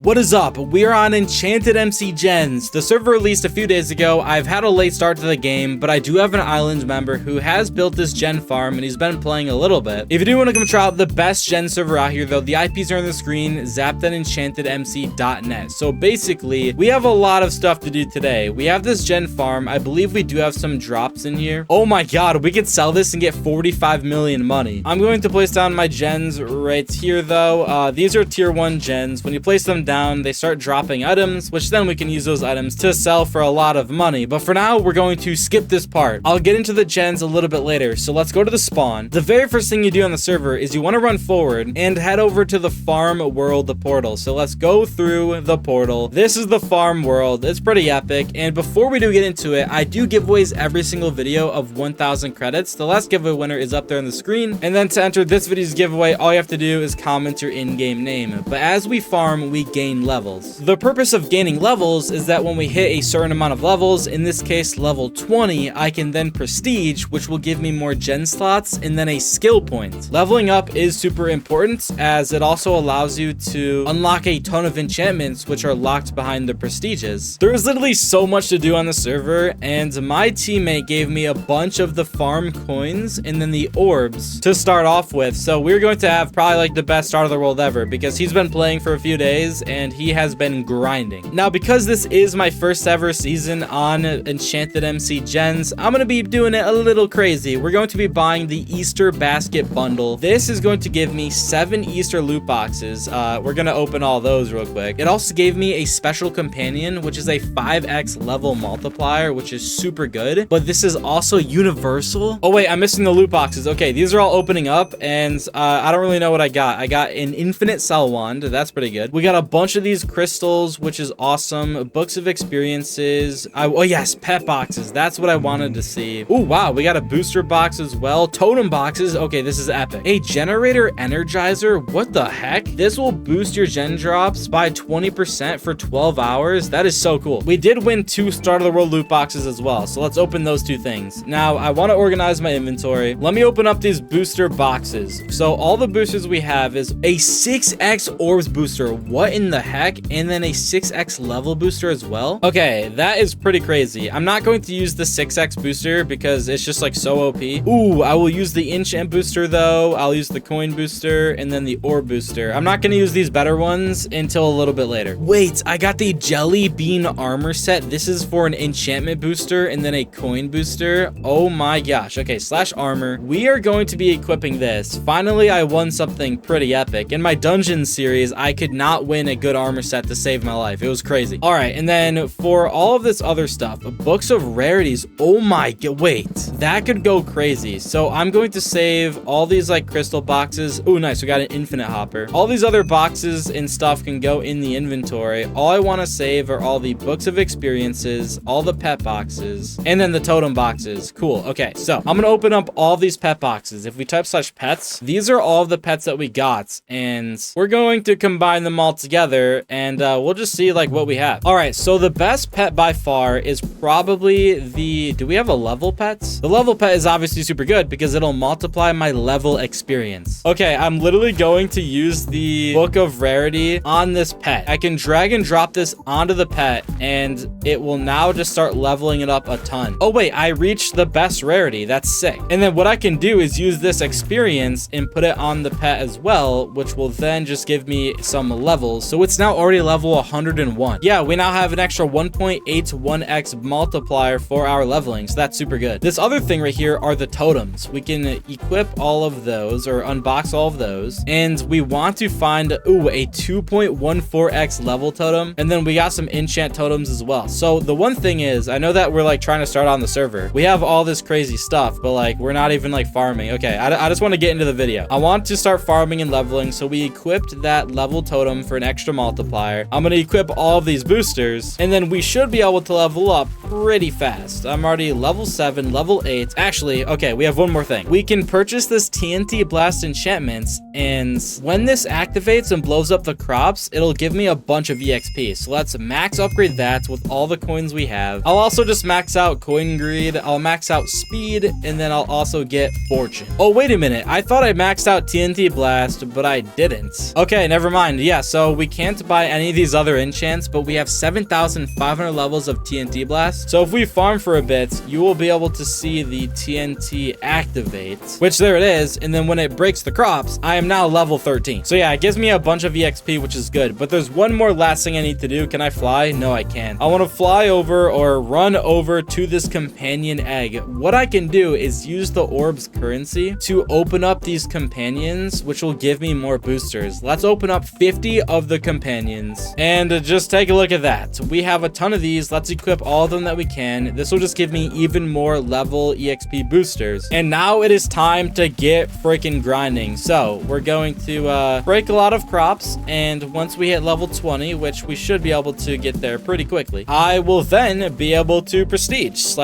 What is up? We are on EnchantedMC Gens. The server released a few days ago. I've had a late start to the game, but I do have an island member who has built this gen farm and he's been playing a little bit. If you do want to come try out the best gen server out here though, the IPs are on the screen, zaptenenchantedmc.net. So basically, we have a lot of stuff to do today. We have this gen farm. I believe we do have some drops in here. Oh my god, we could sell this and get 45 million money. I'm going to place down my gens right here though. These are tier 1 gens. When you place them down, they start dropping items, which then we can use those items to sell for a lot of money. But for now, we're going to skip this part. I'll get into the gens a little bit later, so let's go to the spawn. The very first thing you do on the server is you want to run forward and head over to the farm world portal. So let's go through the portal. This is the farm world. It's pretty epic. And before we do get into it, I do giveaways every single video of 1,000 credits. The last giveaway winner is up there on the screen. And then to enter this video's giveaway, all you have to do is comment your in-game name. But as we farm, we gain levels. The purpose of gaining levels is that when we hit a certain amount of levels, in this case level 20, I can then prestige, which will give me more gen slots and then a skill point. Leveling up is super important as it also allows you to unlock a ton of enchantments which are locked behind the prestiges. There is literally so much to do on the server, and my teammate gave me a bunch of the farm coins and then the orbs to start off with. So we're going to have probably like the best start of the world ever because he's been playing for a few days and he has been grinding. Now, because this is my first ever season on EnchantedMC Gens, I'm going to be doing it a little crazy. We're going to be buying the Easter basket bundle. This is going to give me 7 Easter loot boxes. We're going to open all those real quick. It also gave me a special companion, which is a 5x level multiplier, which is super good. But this is also universal. Oh wait, I'm missing the loot boxes. Okay, these are all opening up, and I don't really know what I got. I got an infinite cell wand. That's pretty good. We got a bunch of these crystals, which is awesome. Books of experiences. Oh yes, pet boxes. That's what I wanted to see. Oh wow, we got a booster box as well. Totem boxes. Okay, this is epic. A generator energizer. What the heck? This will boost your gen drops by 20% for 12 hours. That is so cool. We did win 2 start of the world loot boxes as well, so let's open those 2 things. Now I want to organize my inventory. Let me open up these booster boxes. So all the boosters we have is a 6x orbs booster. What in the heck? And then a 6x level booster as well. Okay, that is pretty crazy. I'm not going to use the 6x booster because it's just like so OP. Ooh, I will use the enchant booster though. I'll use the coin booster and then the orb booster. I'm not going to use these better ones until a little bit later. Wait, I got the jelly bean armor set. This is for an enchantment booster and then a coin booster. Oh my gosh. Okay, slash armor. We are going to be equipping this. Finally, I won something pretty epic. In my dungeon series, I could not win a good armor set to save my life. It was crazy. All right, and then for all of this other stuff, books of rarities. Oh my god, wait, that could go crazy. So I'm going to save all these like crystal boxes. Oh nice, we got an infinite hopper. All these other boxes and stuff can go in the inventory. All I want to save are all the books of experiences, all the pet boxes, and then the totem boxes. Cool. Okay, so I'm gonna open up all these pet boxes. If we type slash pets, these are all of the pets that we got, and we're going to combine them all together, and we'll just see like what we have. All right, so the best pet by far is probably the, do we have a level pet? The level pet is obviously super good because it'll multiply my level experience. Okay, I'm literally going to use the book of rarity on this pet. I can drag and drop this onto the pet and it will now just start leveling it up a ton. Oh wait, I reached the best rarity. That's sick. And then what I can do is use this experience and put it on the pet as well, which will then just give me some levels. So it's now already level 101. Yeah, we now have an extra 1.81x multiplier for our leveling, so that's super good. This other thing right here are the totems. We can equip all of those or unbox all of those, and we want to find a 2.14x level totem, and then we got some enchant totems as well. So the one thing is, I know that we're like trying to start on the server. We have all this crazy stuff, but like we're not even like farming. Okay, I just want to get into the video. I want to start farming and leveling, so we equipped that level totem for an extra multiplier. I'm going to equip all of these boosters, and then we should be able to level up pretty fast. I'm already level 7, level 8. Actually, okay, we have one more thing. We can purchase this TNT Blast enchantments, and when this activates and blows up the crops, it'll give me a bunch of EXP. So let's max upgrade that with all the coins we have. I'll also just max out coin greed. I'll max out speed, and then I'll also get fortune. Oh, wait a minute. I thought I maxed out TNT Blast, but I didn't. Okay, never mind. Yeah, so we can't buy any of these other enchants, but we have 7,500 levels of TNT Blast. So if we farm for a bit, you will be able to see the TNT activate, which there it is. And then when it breaks the crops, I am now level 13. So yeah, it gives me a bunch of EXP, which is good. But there's one more last thing I need to do. Can I fly? No, I can't. I want to fly over or run over to this companion egg. What I can do is use the orb's currency to open up these companions, which will give me more boosters. Let's open up 50 of the companions and just take a look at that. We have a ton of these. Let's equip all of them that we can. This will just give me even more level EXP boosters. And now it is time to get freaking grinding. So we're going to break a lot of crops, and once we hit level 20, which we should be able to get there pretty quickly, I will then be able to prestige,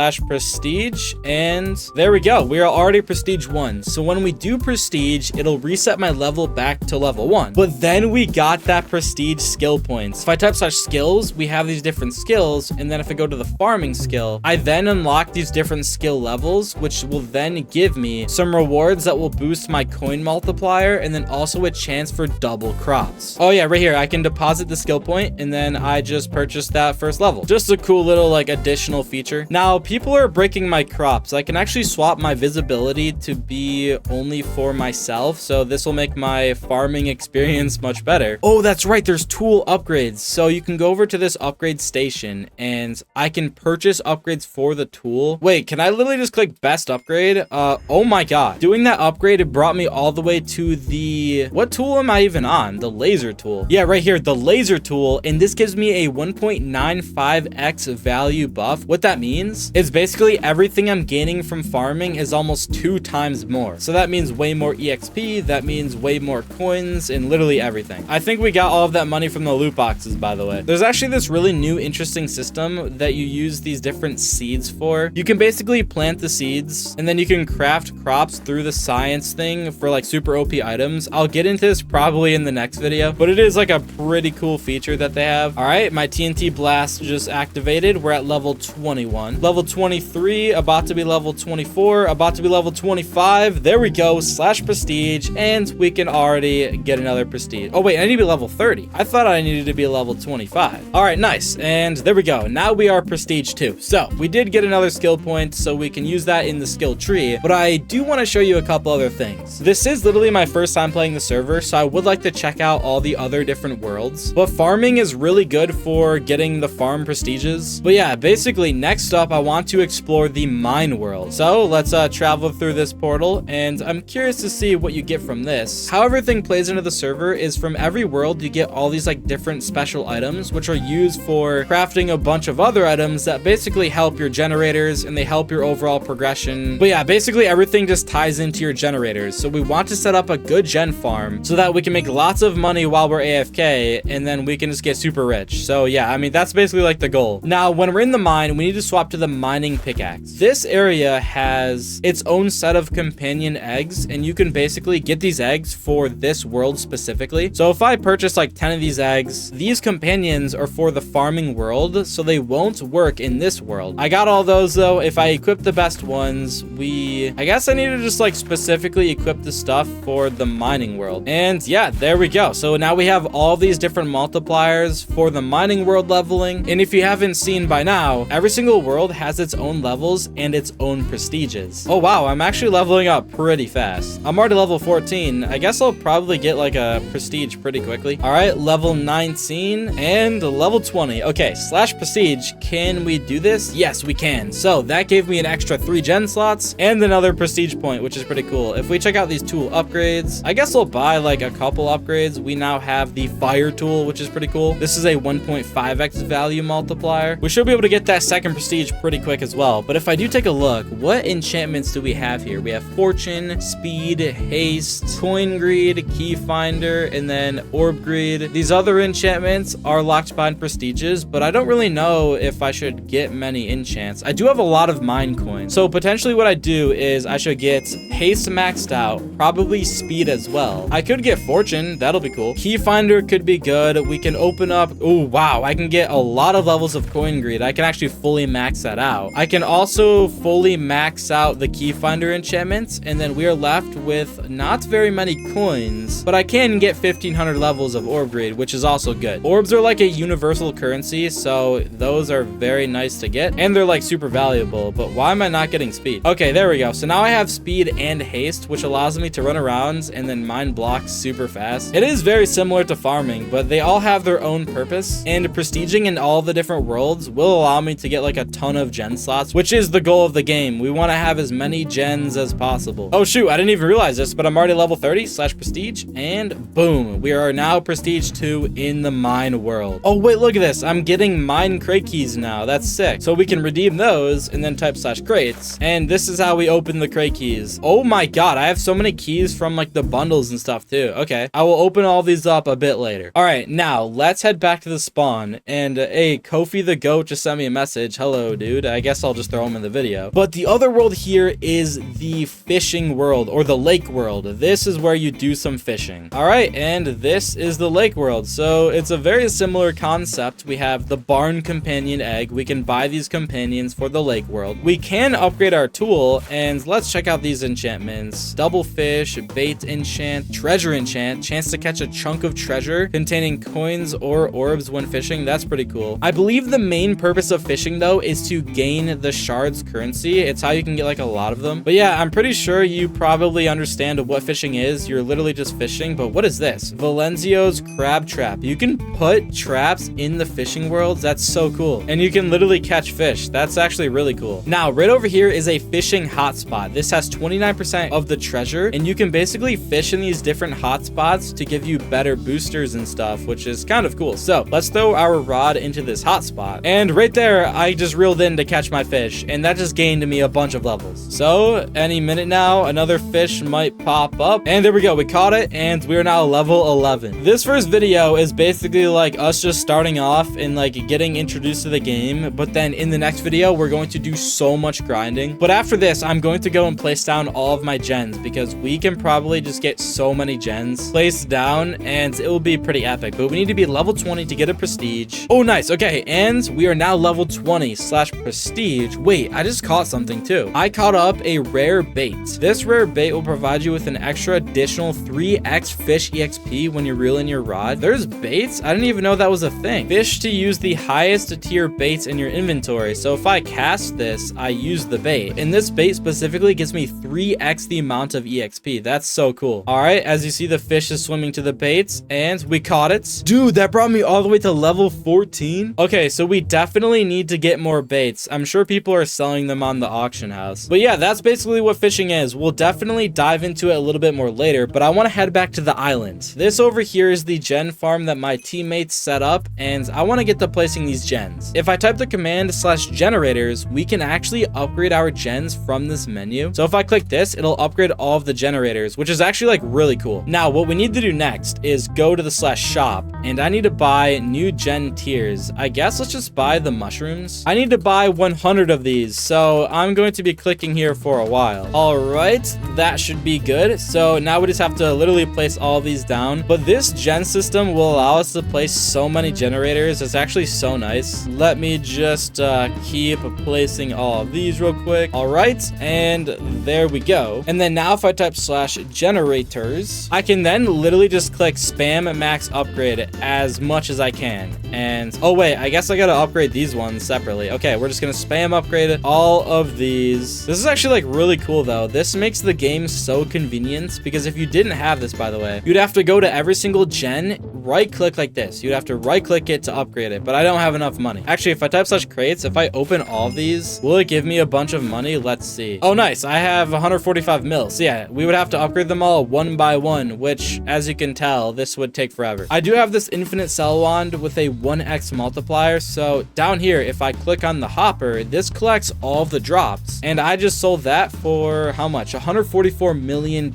and there we go. We are already prestige 1. So when we do prestige, it'll reset my level back to level 1. But then we got that prestige skill points. If I type skills, we have these different skills, and then if I go to the farming skill, I then unlock these different skill levels, which will then give me some rewards that will boost my coin multiplier, and then also a chance for double crops. Oh yeah, right here, I can deposit the skill point, and then I just purchased that first level. Just a cool little like additional feature. Now, people are breaking my crops. I can actually swap my visibility to be only for myself, so this will make my farming experience much better. Oh, that's right, there's tool upgrades. So you can go over to this upgrade station, and I can purchase upgrades for the tool. Wait, can I literally just click best upgrade? Oh my god. Doing that upgrade, it brought me all the way to the... What tool am I even on? The laser tool. Yeah, right here, the laser tool, and this gives me a 1.95x value buff. What that means is basically everything I'm gaining from farming is almost 2 times more. So that means way more EXP, that means way more coins, and literally everything. I think we got all of that money from the loot boxes, by the way. There's actually this really new interesting system that you use these different seeds for. You can basically plant the seeds, and then you can craft crops through the science thing for like super OP items. I'll get into this probably in the next video, but it is like a pretty cool feature that they have. All right, my TNT Blast just activated. We're at level 21. Level 23, about to be level 24, about to be level 25. There we go, /prestige, and we can already get another prestige. Oh wait, I need to be level 30. I thought I needed to be level 25. All right, nice, and there we go. Now we are prestige 2. So we did get another skill point, so we can use that in the skill tree, but I do want to show you a couple other things. This is literally my first time playing the server, so I would like to check out all the other different worlds, but farming is really good for getting the farm prestiges. But yeah, basically next up, I want to explore the mine world. So let's travel through this portal, and I'm curious to see what you get from this. How everything plays into the server is from every world, you get all these like different special items, which are used for crafting a bunch of other items that basically help your generators, and they help your overall progression. But yeah, basically everything just ties into your generators. So we want to set up a good gen farm so that we can make lots of money while we're AFK, and then we can just get super rich. So yeah, I mean, that's basically like the goal. Now, when we're in the mine, we need to swap to the mining pickaxe. This area has its own set of companion eggs, and you can basically get these eggs for this world specifically. So if I purchase like 10 of these eggs, these companions are for the farming world, so they won't work in this world. I got all those though. If I equip the best ones, I guess I need to just like specifically equip the stuff for the mining world. And yeah, there we go. So now we have all these different multipliers for the mining world leveling. And if you haven't seen by now, every single world has its own levels and its own prestiges. Oh wow, I'm actually leveling up pretty fast. I'm already level 14. I guess I'll probably get like a prestige pretty quickly. All right, level 19 and level 20. Okay, /prestige. Can we do this? Yes, we can. So that gave me an extra 3 gen slots and another prestige point, which is pretty cool. If we check out these tool upgrades, I guess I'll buy like a couple upgrades. We now have the fire tool, which is pretty cool. This is a 1.5x value multiplier. We should be able to get that second prestige pretty quick as well. But if I do take a look, what enchantments do we have here? We have fortune, speed, haste, coin greed, key finder, and then orb greed. These other enchantments are locked behind prestiges, but I don't really know if I should should get many enchants. I do have a lot of mine coins. So potentially what I do is I should get haste maxed out, probably speed as well. I could get fortune. That'll be cool. Key finder could be good. We can open up. Oh, wow. I can get a lot of levels of coin greed. I can actually fully max that out. I can also fully max out the key finder enchantments, and then we are left with not very many coins, but I can get 1500 levels of orb greed, which is also good. Orbs are like a universal currency, so those are very nice to get, and they're like super valuable. But why am I not getting speed? Okay, there we go. So now I have speed and haste, which allows me to run around and then mine blocks super fast. It is very similar to farming, but they all have their own purpose, and prestiging in all the different worlds will allow me to get like a ton of gen slots, which is the goal of the game. We want to have as many gens as possible. Oh shoot, I didn't even realize this, but I'm already level 30 / prestige, and boom, we are now prestige 2 in the mine world. Oh wait, look at this. I'm getting mine crate keys now. That's sick. So we can redeem those and then type /crates, and this is how we open the crate keys. Oh my god, I have so many keys from like the bundles and stuff too. Okay, I will open all these up a bit later. All right, now let's head back to the spawn. And hey, Kofi the goat just sent me a message. Hello, dude. I guess I'll just throw him in the video. But the other world here is the fishing world, or the lake world. This is where you do some fishing. All right, and this is the lake world. So it's a very similar concept. We have the barn companion egg. We can buy these companions for the lake world. We can upgrade our tool, and let's check out these enchantments. Double fish, bait enchant, treasure enchant, chance to catch a chunk of treasure containing coins or orbs when fishing. That's pretty cool. I believe the main purpose of fishing though is to gain the shards currency. It's how you can get like a lot of them. But yeah, I'm pretty sure you probably understand what fishing is. You're literally just fishing. But what is this? Valenzio's crab trap. You can put traps in the fishing worlds. That's so cool. And you can literally catch fish. That's actually really cool. Now, right over here is a fishing hotspot. This has 29% of the treasure, and you can basically fish in these different hotspots to give you better boosters and stuff, which is kind of cool. So let's throw our rod into this hotspot. And right there, I just reeled in to catch my fish, and that just gained me a bunch of levels. So any minute now, another fish might pop up. And there we go. We caught it, and we're now level 11. This first video is basically like us just starting off and like getting introduced to the game. But then in the next video, we're going to do so much grinding. But after this, I'm going to go and place down all of my gens, because we can probably just get so many gens placed down, and it will be pretty epic. But we need to be level 20 to get a prestige. Oh, nice. Okay, and we are now level 20 / prestige. Wait, I just caught something too. I caught up a rare bait. This rare bait will provide you with an extra additional 3x fish EXP when you reel in your rod. There's baits? I didn't even know that was a thing. Fish to use the highest tier baits in your inventory. So if I cast this, I use the bait. And this bait specifically gives me 3x the amount of EXP. That's so cool. All right, as you see, the fish is swimming to the baits, and we caught it. Dude, that brought me all the way to level 14. Okay, so we definitely need to get more baits. I'm sure people are selling them on the auction house. But yeah, that's basically what fishing is. We'll definitely dive into it a little bit more later, but I want to head back to the island. This over here is the gen farm that my teammates set up, and I want to get to placing these gens. If I type the command /generators, we can actually upgrade our gens from this menu. So if I click this, it'll upgrade all of the generators, which is actually like really cool. Now, what we need to do next is go to the /shop, and I need to buy new gen tiers. I guess let's just buy the mushrooms. I need to buy 100 of these, so I'm going to be clicking here for a while. All right, that should be good. So now we just have to literally place all these down. But this gen system will allow us to place so many generators. It's actually so nice. Let me just keep placing all of these real quick. All right, and there we go. And then now if I type /generators, I can then literally just click spam max upgrade as much as I can. And oh wait, I guess I gotta upgrade these ones separately. Okay, we're just gonna spam upgrade all of these. This is actually like really cool though. This makes the game so convenient, because if you didn't have this, by the way, you'd have to go to every single gen, right click like this. You'd have to right click it to upgrade it, but I don't have enough money. Actually, if I type /crates, if I open all of these, will it give me a bunch of money? Let's see. Oh, nice. I have 145 mil. So yeah, we would have to upgrade them all one by one, which as you can tell, this would take forever. I do have this infinite cell wand with a 1x multiplier. So down here, if I click on the hopper, this collects all of the drops, and I just sold that for how much? $144 million.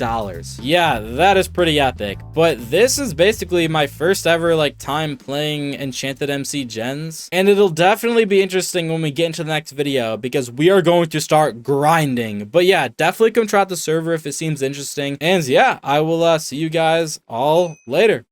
Yeah, that is pretty epic. But this is basically my first ever like time playing EnchantedMC gens, and it'll definitely be interesting when we get into the next video because we are going to start grinding. But yeah, definitely come try out the server if it seems interesting. And yeah, I will see you guys all later.